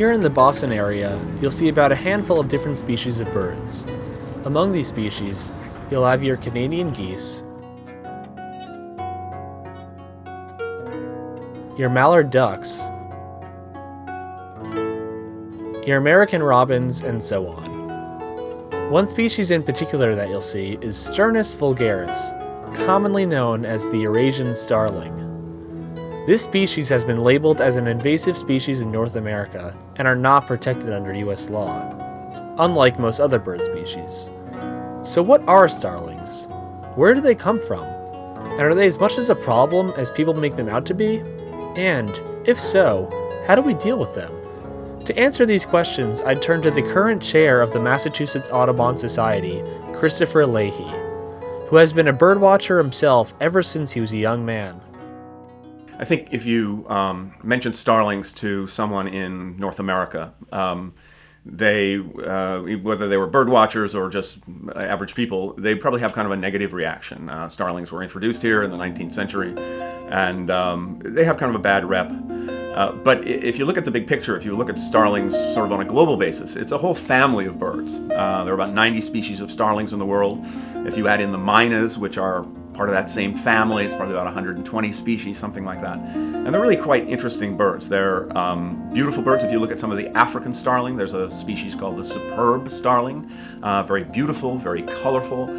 Here in the Boston area, you'll see about a handful of different species of birds. Among these species, you'll have your Canadian geese, your mallard ducks, your American robins, and so on. One species in particular that you'll see is Sturnus Vulgaris, commonly known as the Eurasian Starling. This species has been labeled as an invasive species in North America and are not protected under US law, unlike most other bird species. So what are starlings? Where do they come from? And are they as much as a problem as people make them out to be? And, if so, how do we deal with them? To answer these questions, I'd turn to the current chair of the Massachusetts Audubon Society, Christopher Leahy, who has been a birdwatcher himself ever since he was a young man. I think if you mention starlings to someone in North America, they, whether they were bird watchers or just average people, they probably have kind of a negative reaction. Starlings were introduced here in the 19th century, and they have kind of a bad rep. But if you look at the big picture, if you look at starlings sort of on a global basis, it's a whole family of birds. There are about 90 species of starlings in the world. If you add in the mynas, which are part of that same family, it's probably about 120 species, something like that. And they're really quite interesting birds. They're beautiful birds. If you look at some of the African starling, there's a species called the superb starling. Very beautiful, very colorful.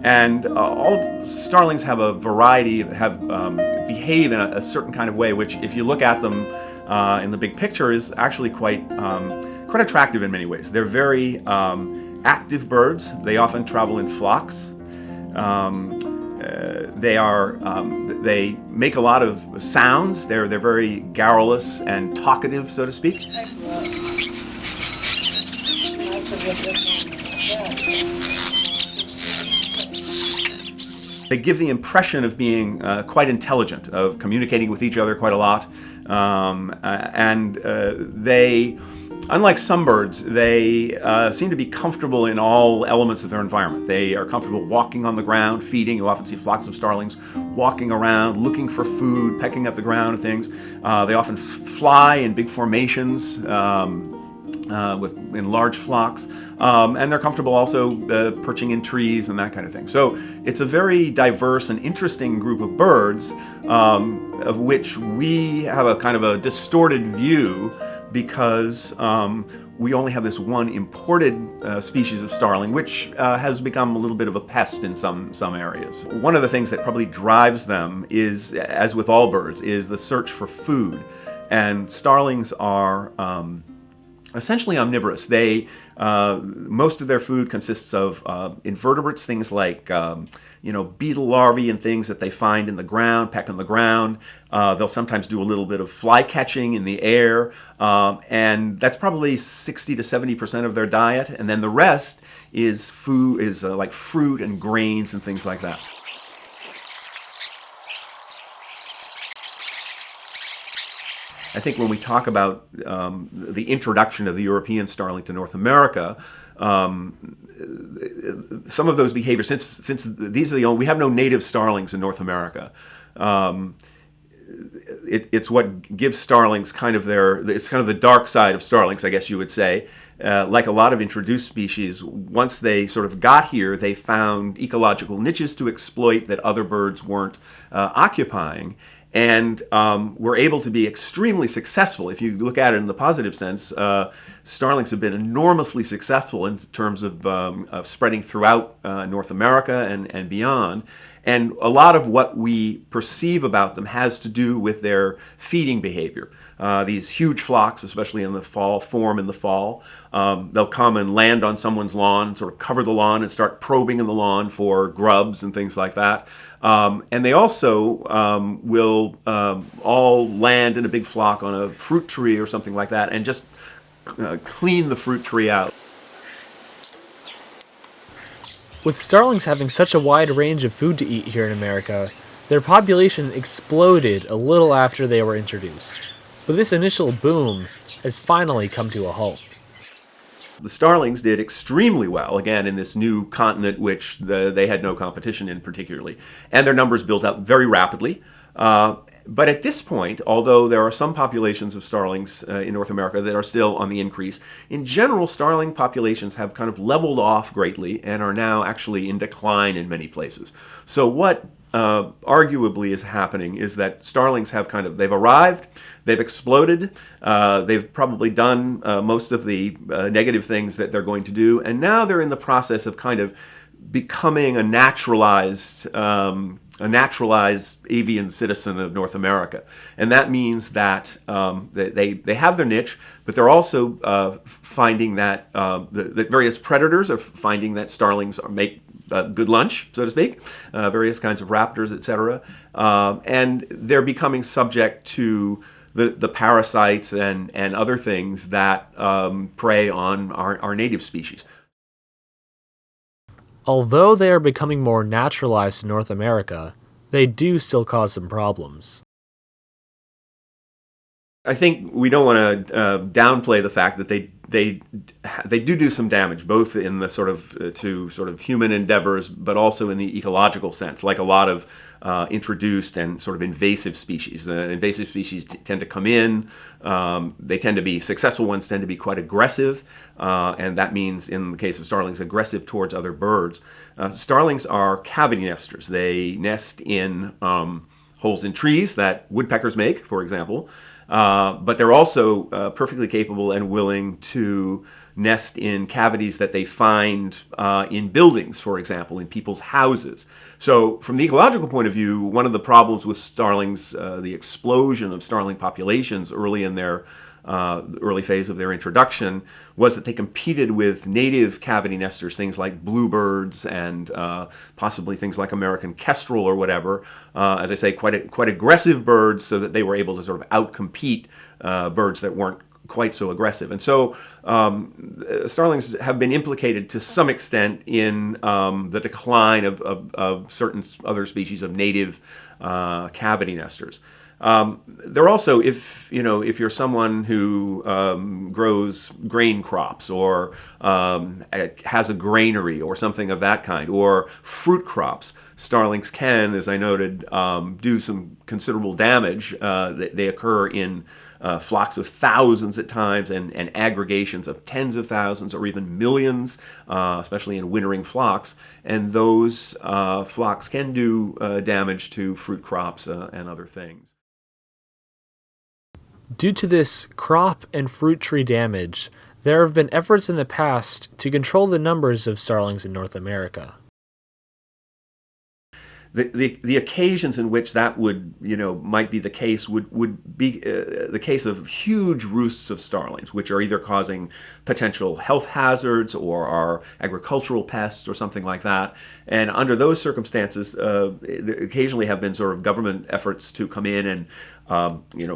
And all starlings have a variety, behave in a certain kind of way, which if you look at them in the big picture is actually quite attractive in many ways. They're very active birds. They often travel in flocks. They make a lot of sounds. They're very garrulous and talkative, so to speak. They give the impression of being quite intelligent, of communicating with each other quite a lot, they, unlike some birds, they seem to be comfortable in all elements of their environment. They are comfortable walking on the ground, feeding. You often see flocks of starlings walking around, looking for food, pecking up the ground and things. They often fly in big formations in large flocks, and they're comfortable also perching in trees and that kind of thing. So it's a very diverse and interesting group of birds, of which we have a kind of a distorted view because we only have this one imported species of starling, which has become a little bit of a pest in some areas. One of the things that probably drives them is, as with all birds, is the search for food. And starlings are essentially omnivorous. They most of their food consists of invertebrates, things like beetle larvae and things that they find in the ground, peck on the ground. They'll sometimes do a little bit of fly catching in the air, and that's probably 60 to 70% of their diet. And then the rest is food, like fruit and grains and things like that. I think when we talk about the introduction of the European starling to North America, some of those behaviors, since these are we have no native starlings in North America, it's what gives starlings it's kind of the dark side of starlings, I guess you would say. Like a lot of introduced species, once they sort of got here, they found ecological niches to exploit that other birds weren't occupying. And we're able to be extremely successful. If you look at it in the positive sense, starlings have been enormously successful in terms of spreading throughout North America and beyond. And a lot of what we perceive about them has to do with their feeding behavior. These huge flocks, especially in the fall, form in the fall. They'll come and land on someone's lawn, sort of cover the lawn and start probing in the lawn for grubs and things like that. And they also will all land in a big flock on a fruit tree or something like that and just clean the fruit tree out. With starlings having such a wide range of food to eat here in America, their population exploded a little after they were introduced. But this initial boom has finally come to a halt. The starlings did extremely well, again, in this new continent which they had no competition in particularly. And their numbers built up very rapidly. But at this point, although there are some populations of starlings in North America that are still on the increase, in general, starling populations have kind of leveled off greatly and are now actually in decline in many places. So what arguably is happening is that starlings have they've arrived, they've exploded, they've probably done most of the negative things that they're going to do, and now they're in the process of kind of becoming a naturalized avian citizen of North America. And that means that they have their niche, but they're also finding that that various predators are finding that starlings make good lunch, so to speak, various kinds of raptors, etc. And they're becoming subject to the parasites and other things that prey on our native species. Although they are becoming more naturalized in North America, they do still cause some problems. I think we don't want to downplay the fact that they do some damage, both in the to human endeavors, but also in the ecological sense, like a lot of introduced and sort of invasive species. Invasive species tend to come in. They tend to be successful ones, tend to be quite aggressive, and that means, in the case of starlings, aggressive towards other birds. Starlings are cavity nesters. They nest in holes in trees that woodpeckers make, for example. But they're also perfectly capable and willing to nest in cavities that they find in buildings, for example, in people's houses. So from the ecological point of view, one of the problems with starlings, the explosion of starling populations early in their early phase of their introduction, was that they competed with native cavity nesters, things like bluebirds and possibly things like American kestrel or whatever. As I say, quite aggressive birds, so that they were able to sort of outcompete birds that weren't quite so aggressive. And so starlings have been implicated to some extent in the decline of certain other species of native cavity nesters. They're also, if you're someone who grows grain crops or has a granary or something of that kind, or fruit crops, starlings can, as I noted, do some considerable damage. They occur in flocks of thousands at times, and aggregations of tens of thousands or even millions, especially in wintering flocks. And those flocks can do damage to fruit crops and other things. Due to this crop and fruit tree damage, there have been efforts in the past to control the numbers of starlings in North America. The occasions in which that might be the case would be the case of huge roosts of starlings, which are either causing potential health hazards or are agricultural pests or something like that. And under those circumstances, there occasionally have been sort of government efforts to come in and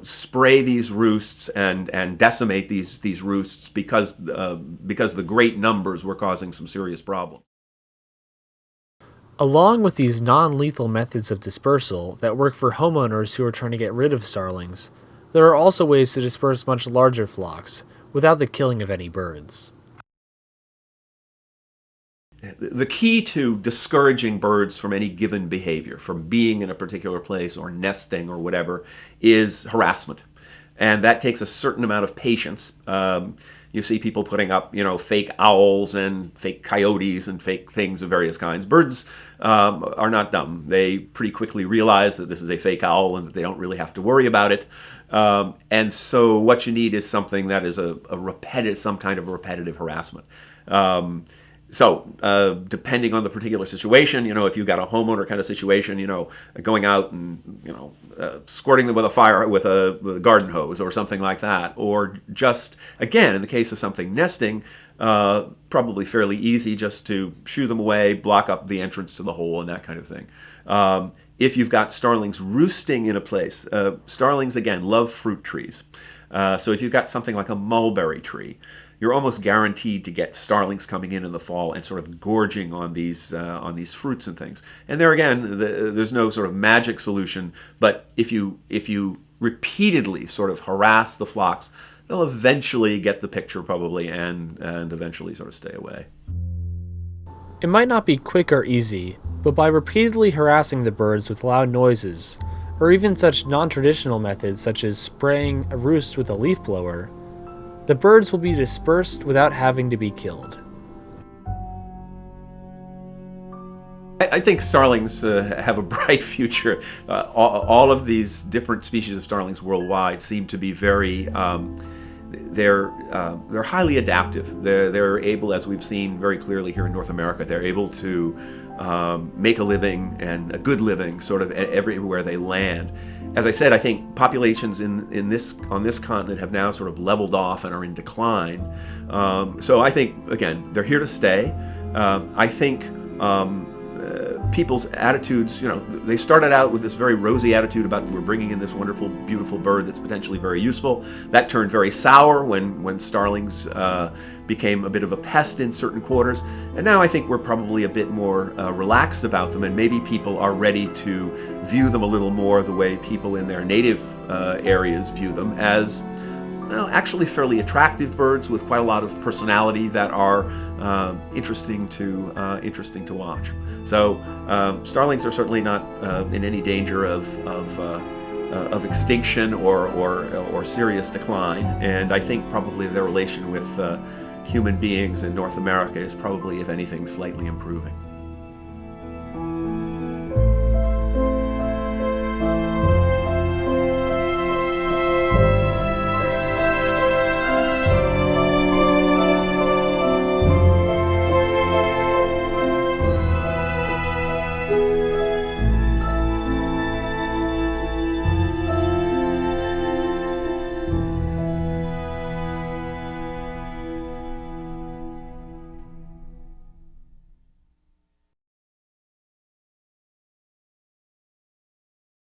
spray these roosts and decimate these roosts because the great numbers were causing some serious problems. Along with these non-lethal methods of dispersal that work for homeowners who are trying to get rid of starlings, there are also ways to disperse much larger flocks without the killing of any birds. The key to discouraging birds from any given behavior, from being in a particular place or nesting or whatever, is harassment. And that takes a certain amount of patience. You see people putting up, fake owls and fake coyotes and fake things of various kinds. Birds are not dumb. They pretty quickly realize that this is a fake owl and that they don't really have to worry about it. And so what you need is something that is some kind of repetitive harassment. So depending on the particular situation, if you've got a homeowner kind of situation, going out and, squirting them with a garden hose or something like that, or just, again, in the case of something nesting, probably fairly easy just to shoo them away, block up the entrance to the hole and that kind of thing. If you've got starlings roosting in a place, starlings, again, love fruit trees. So if you've got something like a mulberry tree, you're almost guaranteed to get starlings coming in the fall and sort of gorging on these fruits and things. And there again, there's no sort of magic solution, but if you repeatedly sort of harass the flocks, they'll eventually get the picture probably and eventually sort of stay away. It might not be quick or easy, but by repeatedly harassing the birds with loud noises, or even such non-traditional methods such as spraying a roost with a leaf blower, the birds will be dispersed without having to be killed. I think starlings have a bright future. All of these different species of starlings worldwide seem to be very, they're highly adaptive. They're able, as we've seen very clearly here in North America, they're able to make a living, and a good living, sort of everywhere they land. As I said, I think populations on this continent have now sort of leveled off and are in decline. So I think, again, they're here to stay. I think people's attitudes, they started out with this very rosy attitude about we're bringing in this wonderful, beautiful bird that's potentially very useful. That turned very sour when starlings became a bit of a pest in certain quarters. And now I think we're probably a bit more relaxed about them, and maybe people are ready to view them a little more the way people in their native areas view them, as actually fairly attractive birds with quite a lot of personality that are interesting to watch. So starlings are certainly not in any danger of extinction or serious decline, and I think probably their relation with human beings in North America is probably, if anything, slightly improving.